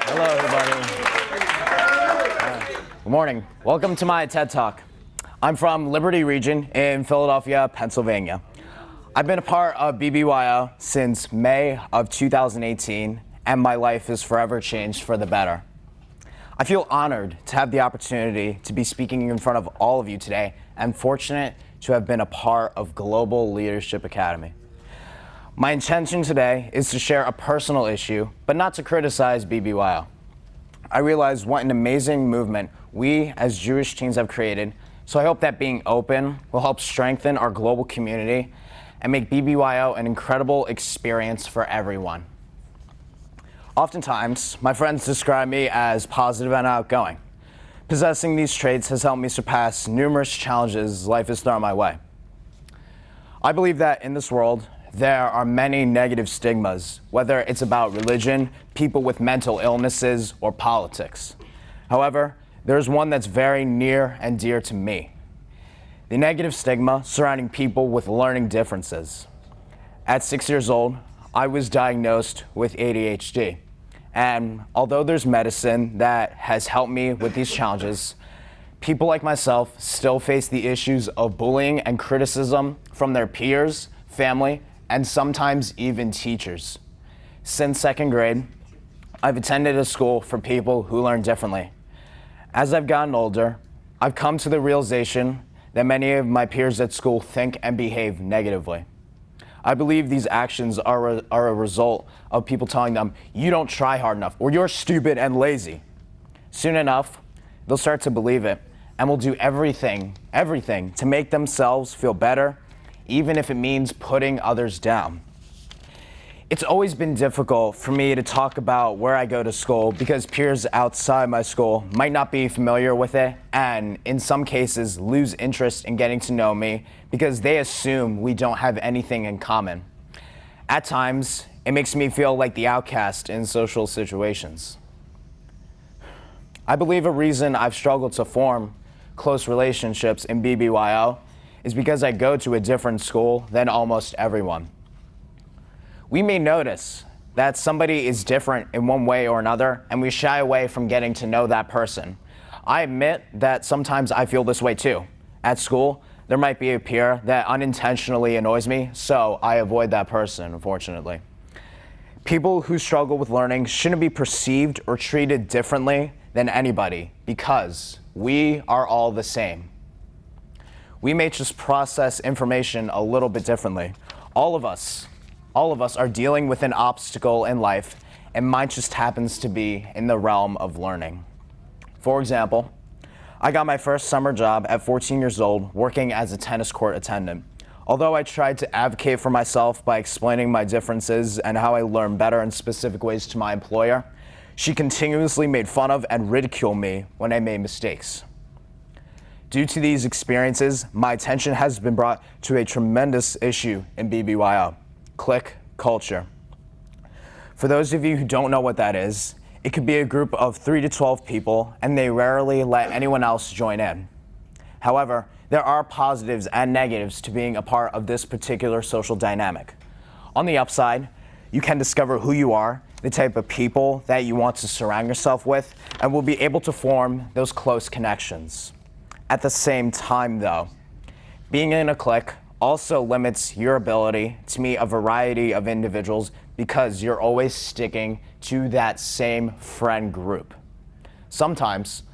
Hello, everybody. Good morning. Welcome to my TED Talk. I'm from Liberty Region in Philadelphia, Pennsylvania. I've been a part of BBYO since May of 2018, and my life is forever changed for the better. I feel honored to have the opportunity to be speaking in front of all of you today, and fortunate to have been a part of Global Leadership Academy. My intention today is to share a personal issue, but not to criticize BBYO. I realize what an amazing movement we as Jewish teens have created, so I hope that being open will help strengthen our global community and make BBYO an incredible experience for everyone. Oftentimes, my friends describe me as positive and outgoing. Possessing these traits has helped me surpass numerous challenges life has thrown my way. I believe that in this world, there are many negative stigmas, whether it's about religion, people with mental illnesses, or politics. However, there's one that's very near and dear to me: the negative stigma surrounding people with learning differences. At 6 years old, I was diagnosed with ADHD. And although there's medicine that has helped me with these challenges, people like myself still face the issues of bullying and criticism from their peers, family, and sometimes even teachers. Since second grade, I've attended a school for people who learn differently. As I've gotten older, I've come to the realization that many of my peers at school think and behave negatively. I believe these actions are a result of people telling them, "You don't try hard enough," or "You're stupid and lazy." Soon enough, they'll start to believe it and will do everything to make themselves feel better, even if it means putting others down. It's always been difficult for me to talk about where I go to school because peers outside my school might not be familiar with it and, in some cases, lose interest in getting to know me because they assume we don't have anything in common. At times, it makes me feel like the outcast in social situations. I believe a reason I've struggled to form close relationships in BBYO is because I go to a different school than almost everyone. We may notice that somebody is different in one way or another, and we shy away from getting to know that person. I admit that sometimes I feel this way too. At school, there might be a peer that unintentionally annoys me, so I avoid that person, unfortunately. People who struggle with learning shouldn't be perceived or treated differently than anybody because we are all the same. We may just process information a little bit differently. All of us are dealing with an obstacle in life, and mine just happens to be in the realm of learning. For example, I got my first summer job at 14 years old working as a tennis court attendant. Although I tried to advocate for myself by explaining my differences and how I learn better in specific ways to my employer, she continuously made fun of and ridiculed me when I made mistakes. Due to these experiences, my attention has been brought to a tremendous issue in BBYO: clique culture. For those of you who don't know what that is, it could be a group of 3 to 12 people, and they rarely let anyone else join in. However, there are positives and negatives to being a part of this particular social dynamic. On the upside, you can discover who you are, the type of people that you want to surround yourself with, and will be able to form those close connections. At the same time, though, being in a clique also limits your ability to meet a variety of individuals because you're always sticking to that same friend group. Sometimes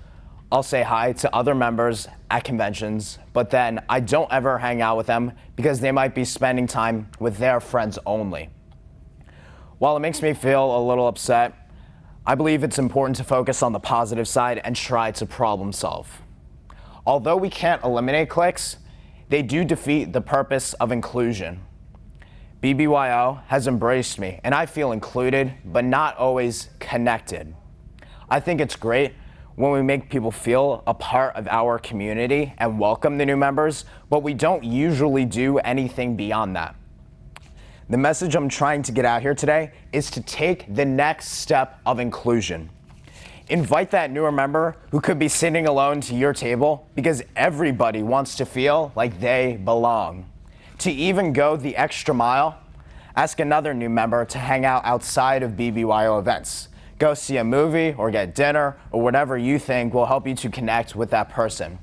I'll say hi to other members at conventions, but then I don't ever hang out with them because they might be spending time with their friends only. While it makes me feel a little upset, I believe it's important to focus on the positive side and try to problem solve. Although we can't eliminate cliques, they do defeat the purpose of inclusion. BBYO has embraced me, and I feel included, but not always connected. I think it's great when we make people feel a part of our community and welcome the new members, but we don't usually do anything beyond that. The message I'm trying to get out here today is to take the next step of inclusion. Invite that newer member who could be sitting alone to your table because everybody wants to feel like they belong. To even go the extra mile, ask another new member to hang out outside of BBYO events. go see a movie or get dinner or whatever you think will help you to connect with that person.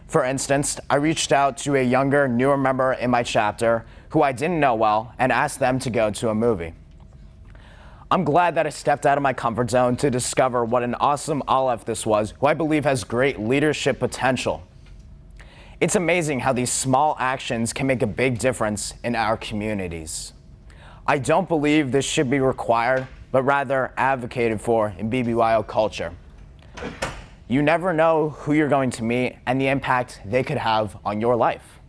For instance, I reached out to a younger, newer member in my chapter who I didn't know well and asked them to go to a movie. I'm glad that I stepped out of my comfort zone to discover what an awesome Aleph this was, who I believe has great leadership potential. It's amazing how these small actions can make a big difference in our communities. I don't believe this should be required, but rather advocated for in BBYO culture. You never know who you're going to meet and the impact they could have on your life.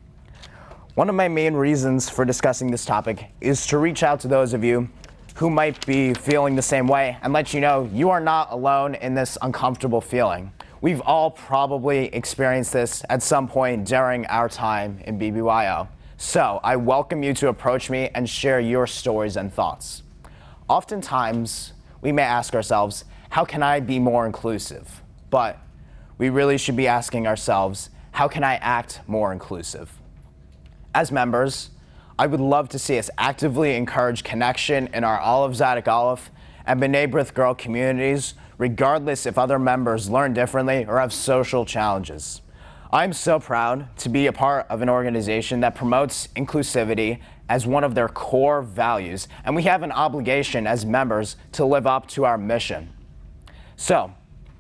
One of my main reasons for discussing this topic is to reach out to those of you who might be feeling the same way and let you know you are not alone in this uncomfortable feeling. We've all probably experienced this at some point during our time in BBYO. So I welcome you to approach me and share your stories and thoughts. Oftentimes, we may ask ourselves, how can I be more inclusive? But we really should be asking ourselves, how can I act more inclusive? As members, I would love to see us actively encourage connection in our Aleph Zadik Aleph and B'nai B'rith Girl communities, regardless if other members learn differently or have social challenges. I'm so proud to be a part of an organization that promotes inclusivity as one of their core values, and we have an obligation as members to live up to our mission. So,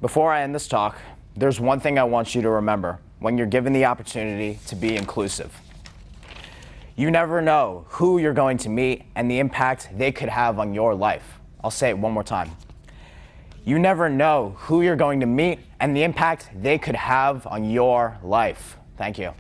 before I end this talk, there's one thing I want you to remember when you're given the opportunity to be inclusive. You never know who you're going to meet and the impact they could have on your life. I'll say it one more time. You never know who you're going to meet and the impact they could have on your life. Thank you.